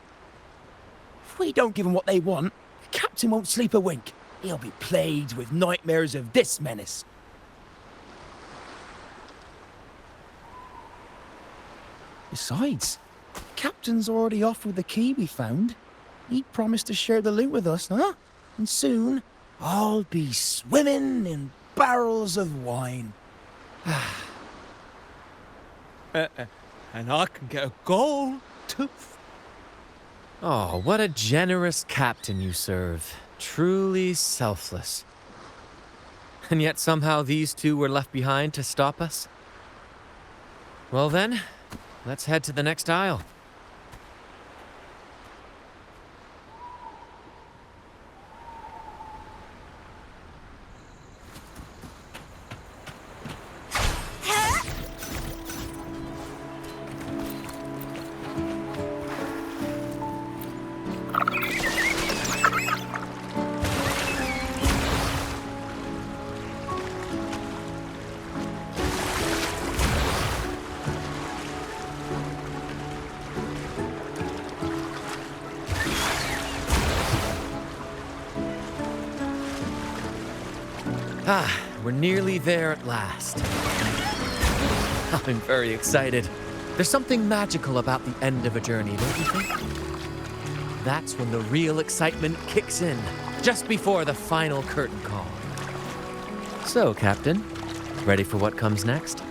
Speaker 10: If we don't give 'em what they want, the captain won't sleep a wink. He'll be plagued with nightmares of this menace. Besides, the captain's already off with the key we found. He promised to share the loot with us, huh? And soon, I'll be swimming in barrels of wine.
Speaker 11: And I can get a gold tooth.
Speaker 2: Oh, what a generous captain you serve. Truly selfless. And yet somehow these two were left behind to stop us? Well then, let's head to the next aisle. We're nearly there at last. I'm very excited. There's something magical about the end of a journey, don't you think? That's when the real excitement kicks in, just before the final curtain call. So, Captain, ready for what comes next?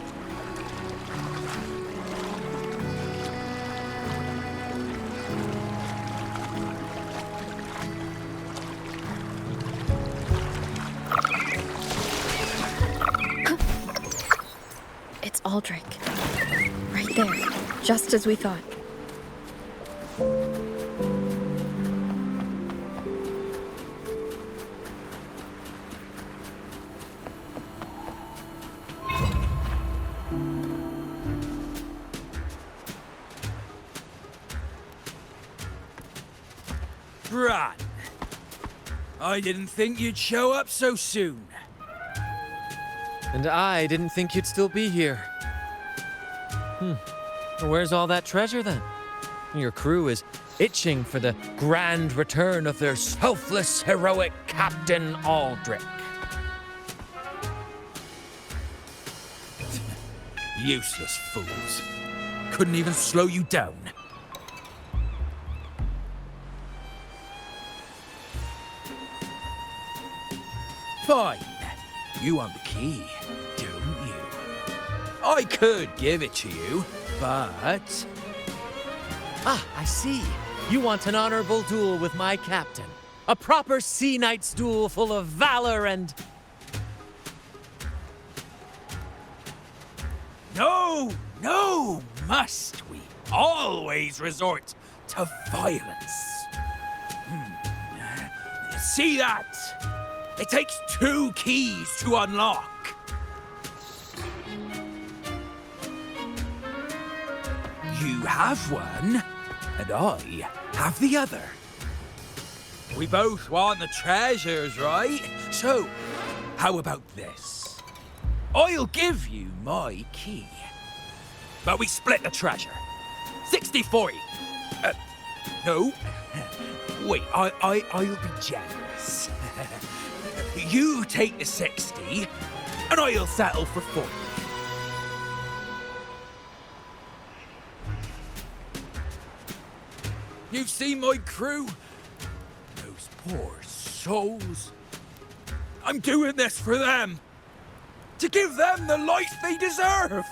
Speaker 3: It's Aldric. Right there, just as we thought.
Speaker 13: Brant, I didn't think you'd show up so soon.
Speaker 2: And I didn't think you'd still be here. Where's all that treasure then? Your crew is itching for the grand return of their selfless, heroic Captain Aldric.
Speaker 10: Useless fools. Couldn't even slow you down. Fine. You want the key, don't you? I could give it to you, but...
Speaker 2: Ah, I see. You want an honorable duel with my captain. A proper sea knight's duel full of valor and...
Speaker 10: No,
Speaker 13: must we always resort to violence? See that? It takes 2 keys to unlock. You have one, and I have the other. We both want the treasures, right? So, how about this? I'll give you my key. But we split the treasure. 60-40. No. Wait, I'll be generous. You take the 60, and I'll settle for 40. You've seen my crew? Those poor souls. I'm doing this for them. To give them the life they deserve.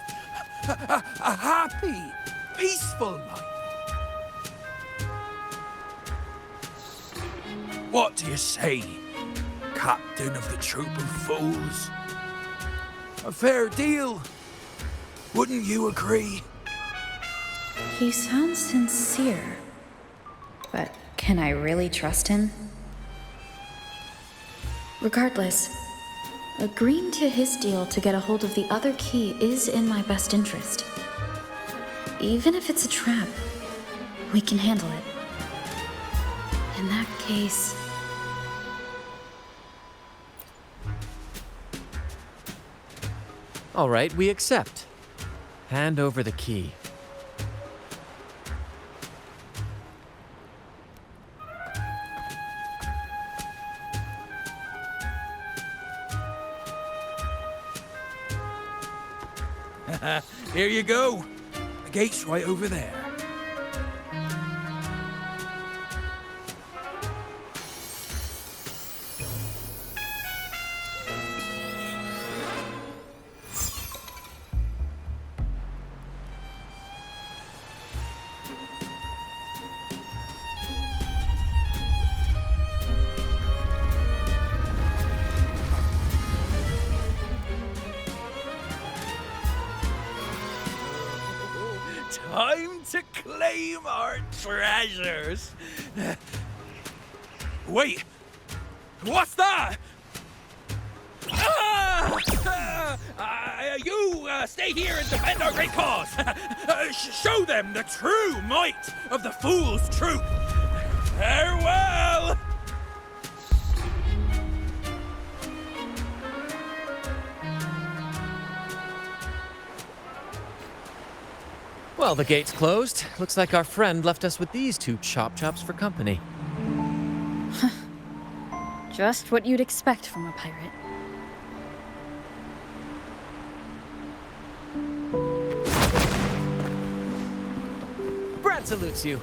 Speaker 13: A happy, peaceful life. What do you say, Captain of the Troop of Fools? A fair deal, wouldn't you agree?
Speaker 3: He sounds sincere. But can I really trust him? Regardless, agreeing to his deal to get a hold of the other key is in my best interest. Even if it's a trap, we can handle it. In that case...
Speaker 2: All right, we accept. Hand over the key.
Speaker 13: Here you go. The gate's right over there. Time to claim our treasures. Wait, what's that? You stay here and defend our great cause. Show them the true might of the Fool's Troop. Farewell.
Speaker 2: Well, the gate's closed. Looks like our friend left us with these 2 chop-chops for company.
Speaker 3: Just what you'd expect from a pirate.
Speaker 2: Brant salutes you.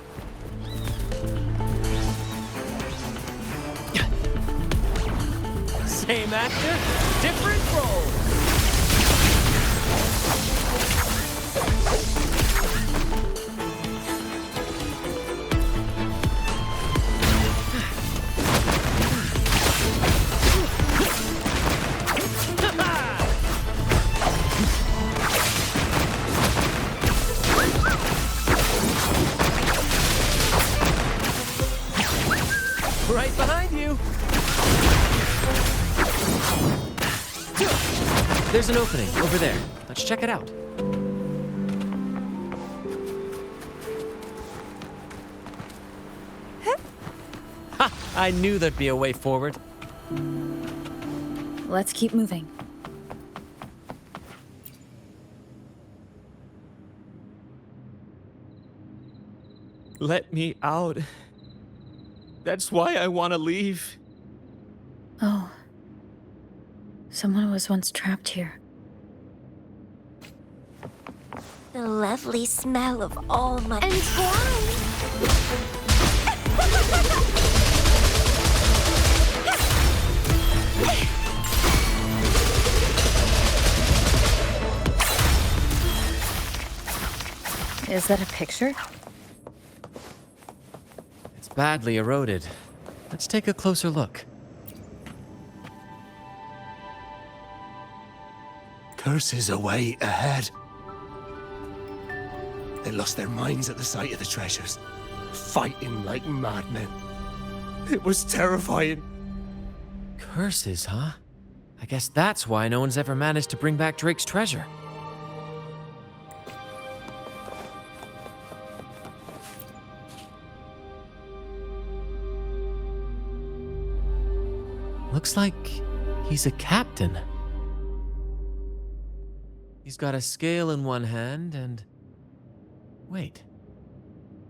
Speaker 2: Same actor, different role. Right behind you. There's an opening over there. Let's check it out. Ha! I knew there'd be a way forward.
Speaker 3: Let's keep moving.
Speaker 11: Let me out. That's why I want to leave.
Speaker 3: Oh. Someone was once trapped here.
Speaker 9: The lovely smell of all my... And
Speaker 3: Is that a picture?
Speaker 2: It's badly eroded. Let's take a closer look.
Speaker 8: Curses away ahead. They lost their minds at the sight of the treasures, fighting like madmen. It was terrifying.
Speaker 2: Curses, huh? I guess that's why no one's ever managed to bring back Drake's treasure. Looks like he's a captain. He's got a scale in one hand and... Wait.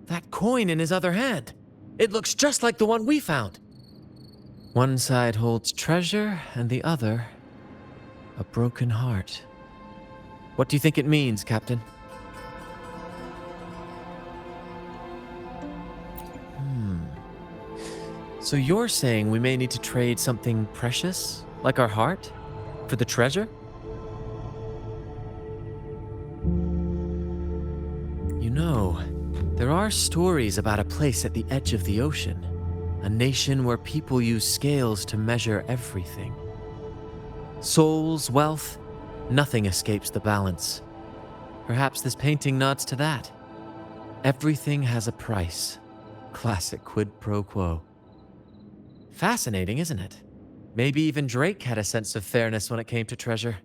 Speaker 2: That coin in his other hand. It looks just like the one we found. One side holds treasure and the other a broken heart. What do you think it means, Captain? So you're saying we may need to trade something precious, like our heart, for the treasure? You know, there are stories about a place at the edge of the ocean, a nation where people use scales to measure everything. Souls, wealth, nothing escapes the balance. Perhaps this painting nods to that. Everything has a price. Classic quid pro quo. Fascinating, isn't it? Maybe even Drake had a sense of fairness when it came to treasure.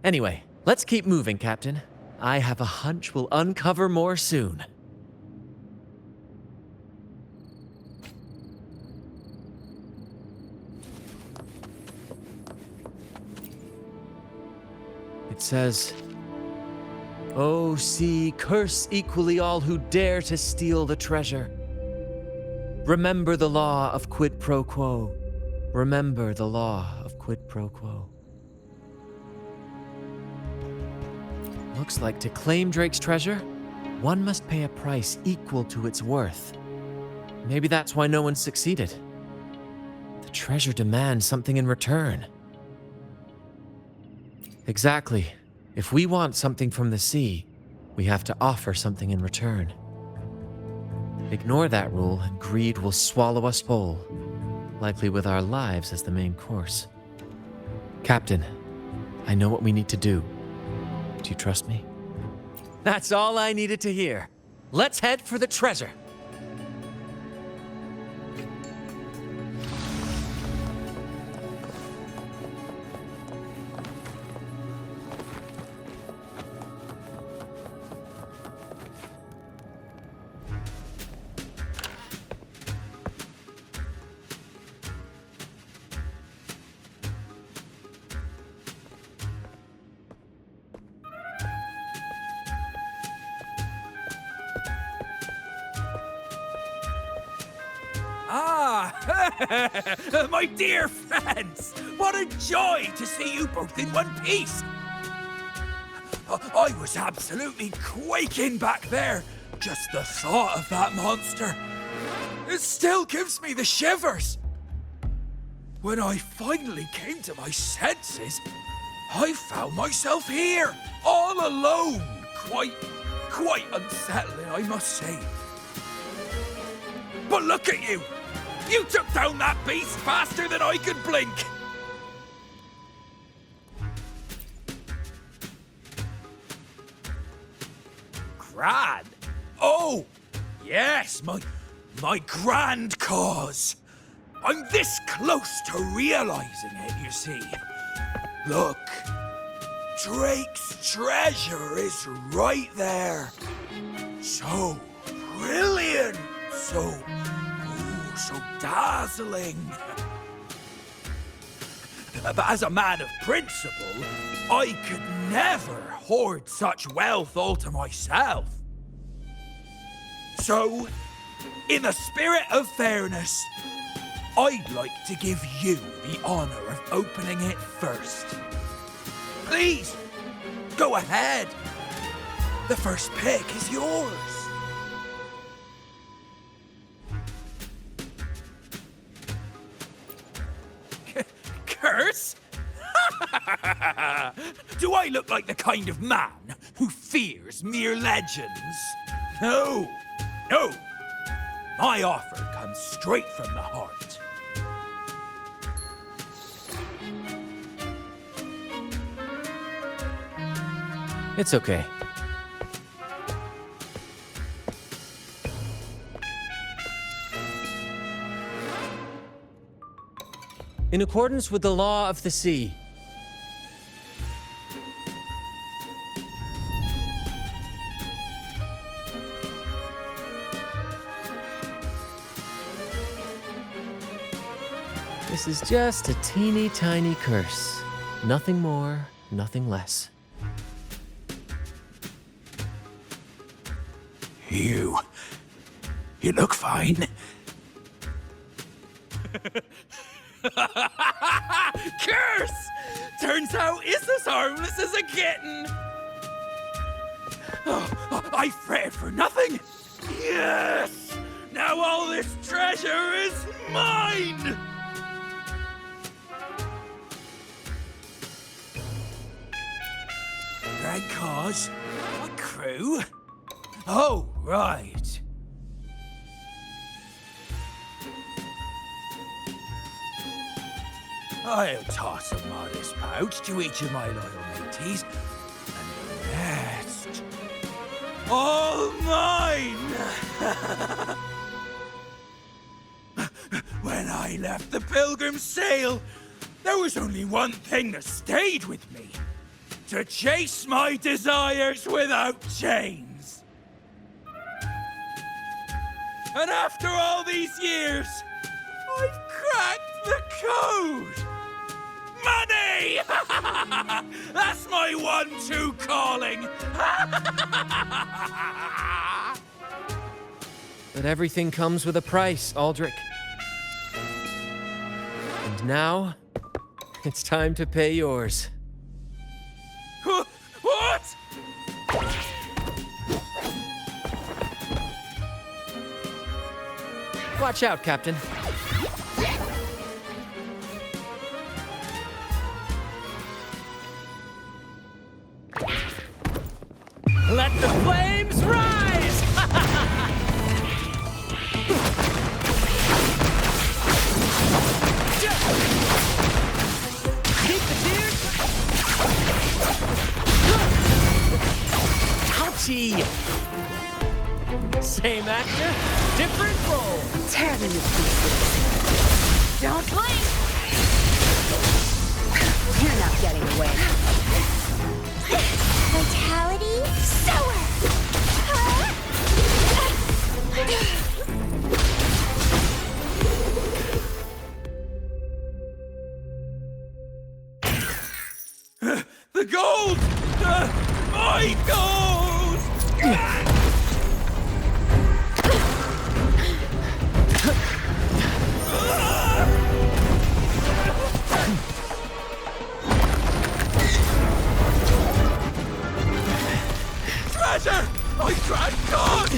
Speaker 2: Anyway, let's keep moving, Captain. I have a hunch we'll uncover more soon. It says, "Oh, sea, curse equally all who dare to steal the treasure. Remember the law of quid pro quo. Remember the law of quid pro quo." Looks like to claim Drake's treasure, one must pay a price equal to its worth. Maybe that's why no one succeeded. The treasure demands something in return. Exactly. If we want something from the sea, we have to offer something in return. Ignore that rule and greed will swallow us whole, likely with our lives as the main course. Captain, I know what we need to do. Do you trust me? That's all I needed to hear. Let's head for the treasure.
Speaker 13: My dear friends, what a joy to see you both in one piece. I was absolutely quaking back there. Just the thought of that monster. It still gives me the shivers. When I finally came to my senses, I found myself here, all alone. Quite unsettling, I must say. But look at you! You took down that beast faster than I could blink! Grand? Oh! Yes, my grand cause! I'm this close to realizing it, you see. Look, Drake's treasure is right there. So brilliant, so dazzling. But as a man of principle, I could never hoard such wealth all to myself. So, in the spirit of fairness, I'd like to give you the honor of opening it first. Please, go ahead. The first pick is yours. Curse? Do I look like the kind of man who fears mere legends? No. My offer comes straight from the heart.
Speaker 2: It's okay. in accordance with the law of the sea. This is just a teeny tiny curse. Nothing more, nothing less.
Speaker 10: You look fine.
Speaker 13: Curse! Turns out it's as harmless as a kitten. Oh, I fretted for nothing. Yes! Now all this treasure is mine! Right cause? What crew? Oh, right. I'll toss a modest pouch to each of my loyal mateys, and the rest, all mine! When I left the Pilgrim's Sail, there was only one thing that stayed with me. To chase my desires without chains. And after all these years, I've cracked the code! Money! That's my one-two calling!
Speaker 2: But everything comes with a price, Aldric. And now, it's time to pay yours.
Speaker 13: What?
Speaker 2: Watch out, Captain.
Speaker 4: Let the flames rise! Keep the tears! Ouchie! Same actor, different role.
Speaker 15: Tear them to pieces. Don't blink! You're not getting away.
Speaker 9: Vitality sour!
Speaker 13: The gold! My gold! Treasure! I tried God!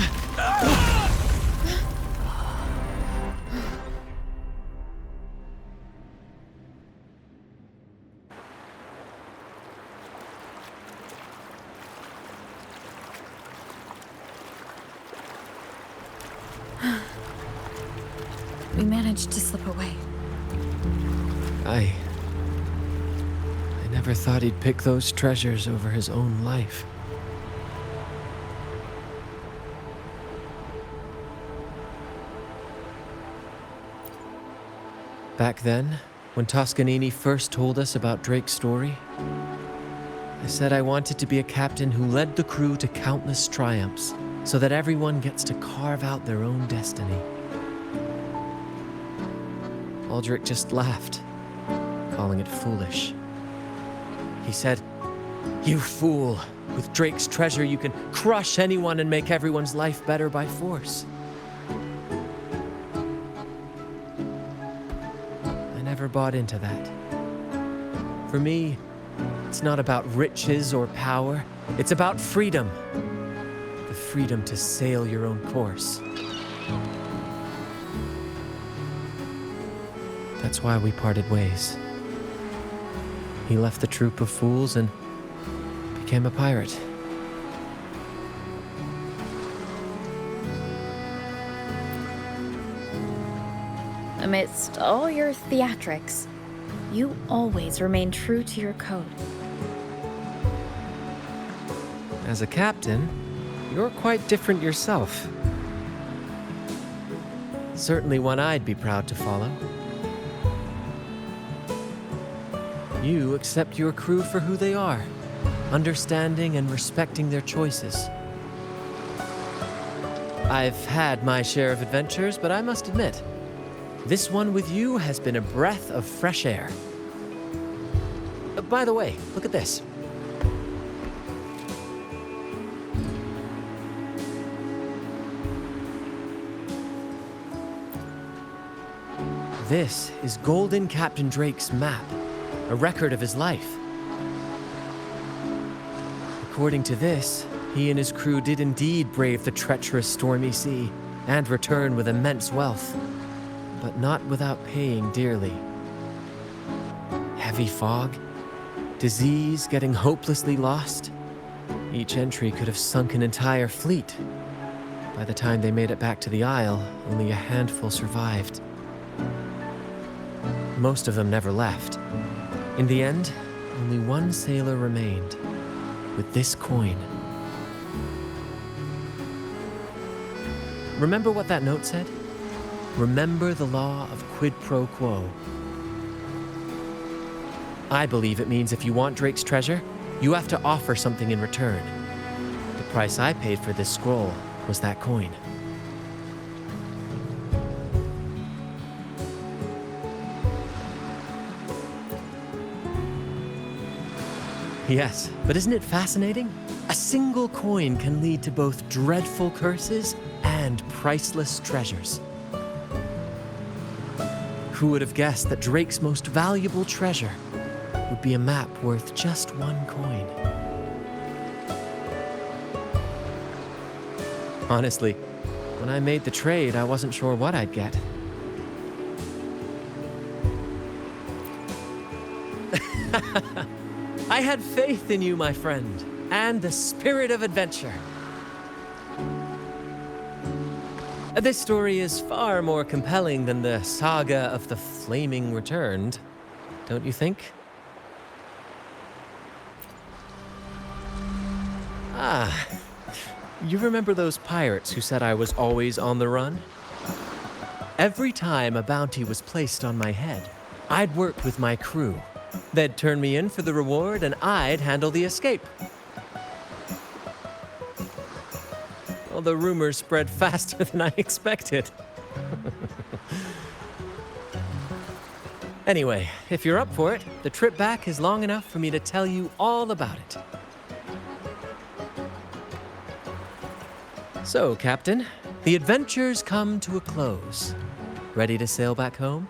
Speaker 3: We managed to slip away.
Speaker 2: I never thought he'd pick those treasures over his own life. Back then, when Toscanini first told us about Drake's story, I said I wanted to be a captain who led the crew to countless triumphs, so that everyone gets to carve out their own destiny. Aldric just laughed, calling it foolish. He said, "You fool! With Drake's treasure, you can crush anyone and make everyone's life better by force." I never bought into that. For me, it's not about riches or power. It's about freedom. The freedom to sail your own course. That's why we parted ways. He left the troop of fools and became a pirate.
Speaker 3: Amidst all your theatrics, you always remain true to your code.
Speaker 2: As a captain, you're quite different yourself. Certainly one I'd be proud to follow. You accept your crew for who they are, understanding and respecting their choices. I've had my share of adventures, but I must admit, this one with you has been a breath of fresh air. By the way, look at this. This is Golden Captain Drake's map, a record of his life. According to this, he and his crew did indeed brave the treacherous stormy sea and return with immense wealth, but not without paying dearly. Heavy fog, disease, getting hopelessly lost. Each entry could have sunk an entire fleet. By the time they made it back to the Isle, only a handful survived. Most of them never left. In the end, only one sailor remained, with this coin. Remember what that note said? Remember the law of quid pro quo. I believe it means if you want Drake's treasure, you have to offer something in return. The price I paid for this scroll was that coin. Yes, but isn't it fascinating? A single coin can lead to both dreadful curses and priceless treasures. Who would have guessed that Drake's most valuable treasure would be a map worth just one coin? Honestly, when I made the trade, I wasn't sure what I'd get. I had faith in you, my friend, and the spirit of adventure. This story is far more compelling than the saga of the Flaming Returned, don't you think? Ah, you remember those pirates who said I was always on the run? Every time a bounty was placed on my head, I'd work with my crew. They'd turn me in for the reward, and I'd handle the escape. Well, the rumors spread faster than I expected. Anyway, if you're up for it, the trip back is long enough for me to tell you all about it. So, Captain, the adventures come to a close. Ready to sail back home?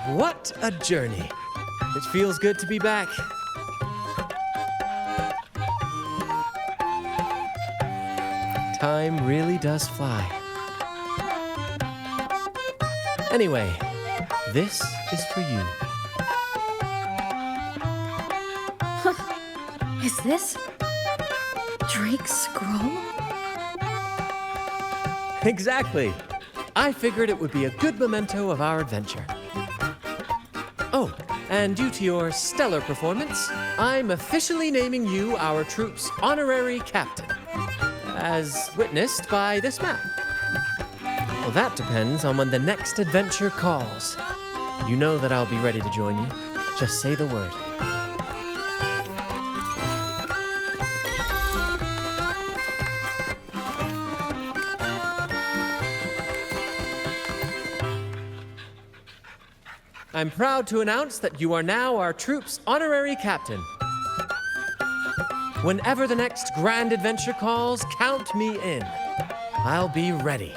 Speaker 2: What a journey. It feels good to be back. Time really does fly. Anyway, this is for you.
Speaker 3: Is this Drake's scroll?
Speaker 2: Exactly. I figured it would be a good memento of our adventure. Oh, and due to your stellar performance, I'm officially naming you our troop's honorary captain, as witnessed by this map. Well, that depends on when the next adventure calls. You know that I'll be ready to join you. Just say the word. I'm proud to announce that you are now our troop's honorary captain. Whenever the next grand adventure calls, count me in. I'll be ready.